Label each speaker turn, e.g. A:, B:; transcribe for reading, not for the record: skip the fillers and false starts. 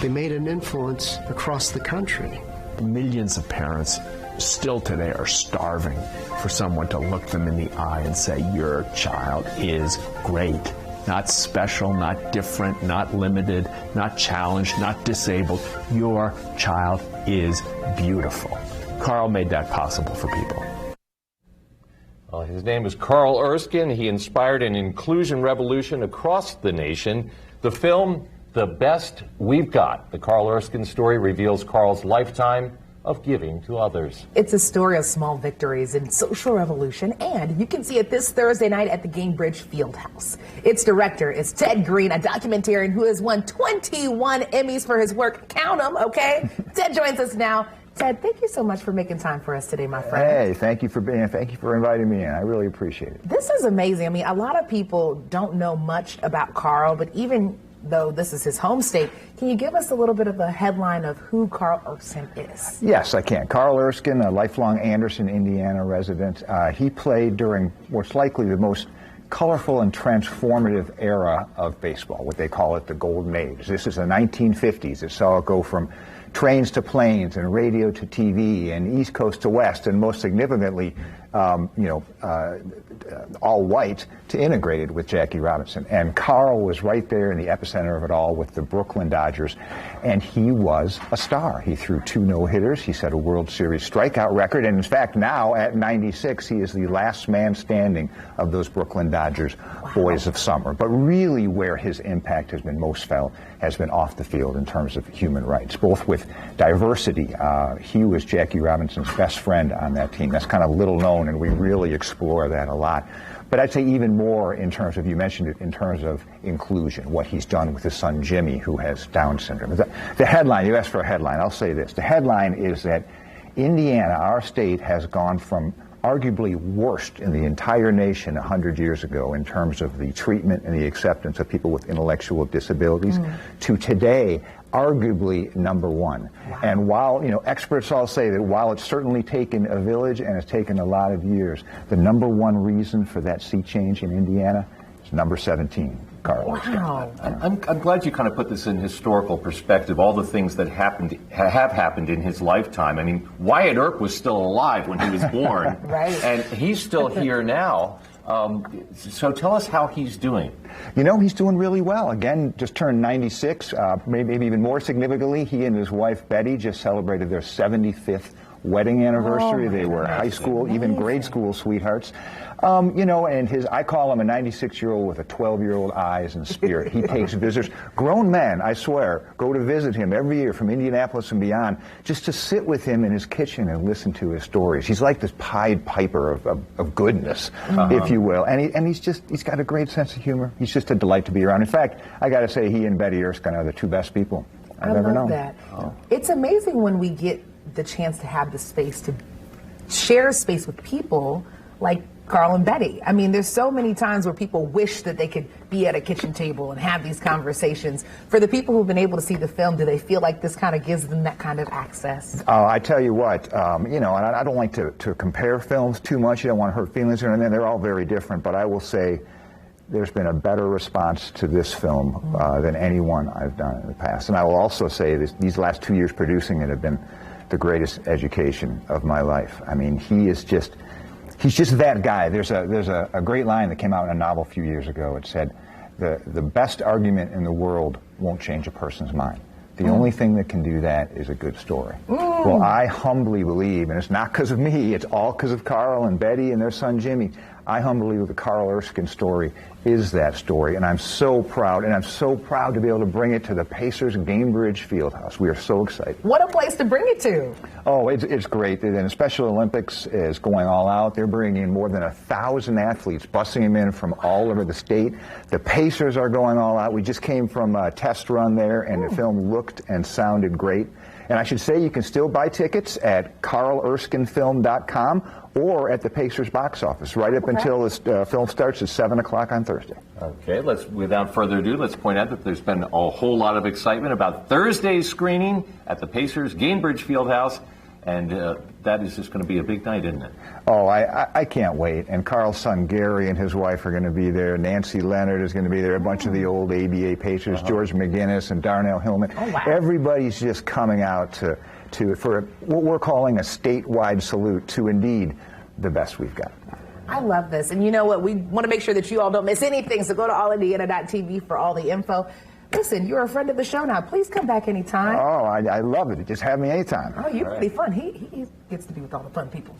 A: They made an influence across the country.
B: Millions of parents still today are starving for someone to look them in the eye and say, your child is great. Not special, not different, not limited, not challenged, not disabled. Your child is beautiful. Carl made that possible for people.
C: His name is Carl Erskine. He inspired an inclusion revolution across the nation. The film, The Best We've Got, the Carl Erskine story, reveals Carl's lifetime of giving to others.
D: It's a story of small victories in social revolution, and you can see it this Thursday night at the Gainbridge Fieldhouse. Its director is Ted Green, a documentarian who has won 21 Emmys for his work. Count them, okay? Ted joins us now. Ted, thank you so much for making time for us today, my friend.
E: Hey, thank you for inviting me in. I really appreciate it.
D: This is amazing. I mean, a lot of people don't know much about Carl, but even though this is his home state, can you give us a little bit of a headline of who Carl Erskine is?
E: Yes, I can. Carl Erskine, a lifelong Anderson, Indiana resident. He played during what's likely the most colorful and transformative era of baseball, what they call it the Golden Age. This is the 1950s. It saw it go from trains to planes and radio to TV and East Coast to West, and most significantly, all white to integrated with Jackie Robinson. And Carl was right there in the epicenter of it all with the Brooklyn Dodgers, and he was a star. He threw 2 no-hitters. He set a World Series strikeout record, and in fact now at 96 he is the last man standing of those Brooklyn Dodgers boys of summer. But really where his impact has been most felt has been off the field in terms of human rights, both with diversity. He was Jackie Robinson's best friend on that team. That's kind of little known, and we really explore that a lot. But I'd say even more in terms of, you mentioned it, in terms of inclusion, what he's done with his son Jimmy, who has Down syndrome. The headline, you asked for a headline, I'll say this. The headline is that Indiana, our state, has gone from arguably worst in the entire nation 100 years ago in terms of the treatment and the acceptance of people with intellectual disabilities to today arguably number 1. Wow. And while, experts all say that while it's certainly taken a village and it's taken a lot of years, the number 1 reason for that sea change in Indiana is number 17.
D: Wow.
C: I'm glad you kind of put this in historical perspective, all the things that have happened in his lifetime. I mean, Wyatt Earp was still alive when he was born,
D: right.
C: And he's still here now. So tell us how he's doing.
E: He's doing really well. Again, just turned 96. Maybe even more significantly, he and his wife Betty just celebrated their 75th wedding anniversary. They were high school, even grade school sweethearts. And I call him a 96-year-old with a 12-year-old eyes and spirit. He takes visitors. Grown men, I swear, go to visit him every year from Indianapolis and beyond just to sit with him in his kitchen and listen to his stories. He's like this Pied Piper of goodness, if you will. And he's got a great sense of humor. He's just a delight to be around. In fact, I got to say, he and Betty Erskine are the 2 best people I've ever known.
D: I love that. Oh. It's amazing when we get the chance to have the space to share space with people like Carl and Betty. I mean, there's so many times where people wish that they could be at a kitchen table and have these conversations. For the people who've been able to see the film, do they feel like this kind of gives them that kind of access?
E: I tell you what, and I don't like to compare films too much. You don't want to hurt feelings or anything. They're all very different, but I will say there's been a better response to this film than any one I've done in the past. And I will also say these last 2 years producing it have been the greatest education of my life. I mean, he's just that guy. There's a great line that came out in a novel a few years ago. It said, the best argument in the world won't change a person's mind. The only thing that can do that is a good story. Well, I humbly believe, and it's not because of me, it's all because of Carl and Betty and their son Jimmy, I humbly believe the Carl Erskine story is that story, and I'm so proud, to be able to bring it to the Pacers Gainbridge Fieldhouse. We are so excited.
D: What a place to bring it to.
E: Oh, it's great. And the Special Olympics is going all out. They're bringing in more than 1,000 athletes, busing them in from all over the state. The Pacers are going all out. We just came from a test run there, and the film looked and sounded great. And I should say you can still buy tickets at carlerskinefilm.com or at the Pacers box office right up until this film starts at 7 o'clock on Thursday.
C: Okay, without further ado, let's point out that there's been a whole lot of excitement about Thursday's screening at the Pacers Gainbridge Fieldhouse. And that is just going to be a big night, isn't it?
E: Oh, I can't wait. And Carl's son Gary and his wife are going to be there. Nancy Leonard is going to be there. A bunch of the old ABA patrons, George McGinnis and Darnell Hillman.
D: Oh, wow.
E: Everybody's just coming out for what we're calling a statewide salute to indeed the best we've got.
D: I love this. And you know what? We want to make sure that you all don't miss anything. So go to allindiana.tv for all the info. Listen, you're a friend of the show now. Please come back anytime.
E: Oh, I love it. Just have me anytime.
D: Oh, you're pretty fun. He gets to be with all the fun people.